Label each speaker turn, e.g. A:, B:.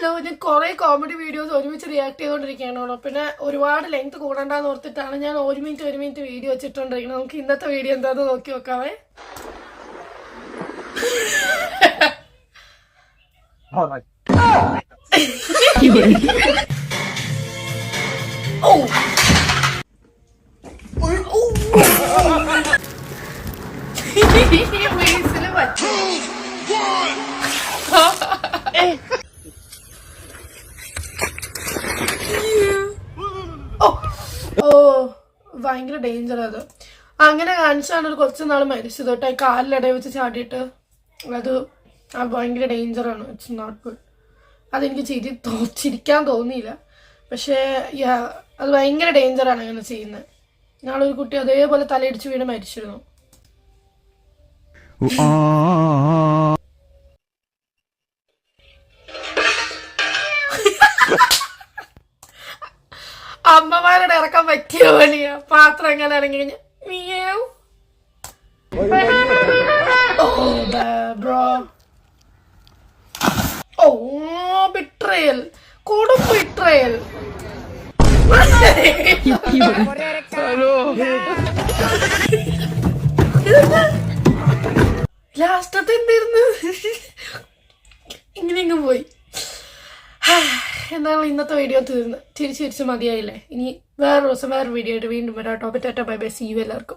A: Hello, ഞാൻ കുറെ comedy videos ഒരുമിച്ച് റിയാക്ട് ചെയ്തുകൊണ്ടിരിക്കുകയാണോ. പിന്നെ ഒരുപാട് ലെങ്ത് കൂടണ്ടെന്ന് ഓർത്തിട്ടാണ് ഞാൻ ഒരു മിനിറ്റ് വീഡിയോ വെച്ചിട്ടുണ്ടിരിക്കുന്നത്. നമുക്ക് ഇന്നത്തെ വീഡിയോ എന്താന്ന് നോക്കി നോക്കാവേ. ഭയങ്കര ഡേഞ്ചർ അത്. അങ്ങനെ കാണിച്ചാണ് ഒരു കുറച്ച് നാൾ മരിച്ചത് കേട്ടോ. കാലിലിട വെച്ച് ചാടിയിട്ട് അത് ഭയങ്കര ഡേഞ്ചറാണ്. It's not good. അതെനിക്ക് ചിരിക്കാൻ തോന്നിയില്ല. പക്ഷേ അത് ഭയങ്കര ഡേഞ്ചറാണ് അങ്ങനെ ചെയ്യുന്നത്. നാളൊരു കുട്ടി അതേപോലെ തലയിടിച്ച് വീണ് മരിച്ചിരുന്നു. അമ്മമാരുടെ ഇറക്കാൻ പറ്റിയ പണിയാ. പാത്രം എങ്ങനെ ഇറങ്ങി കഴിഞ്ഞാൽ ബിട്രയൽ, കൊടും ബിട്രയൽ. ലാസ്റ്റത്തെ എന്തായിരുന്നു? ഇങ്ങനെയെങ്കിലും പോയി. എന്നാലും ഇന്നത്തെ വീഡിയോ തീർന്ന് ചിരിച്ച് മതിയായില്ലേ. ഇനി വേറൊരു ദിവസം വേറൊരു വീഡിയോ ആയിട്ട് വീണ്ടും വരാം. Bye bye. സീ യു എല്ലാവർക്കും.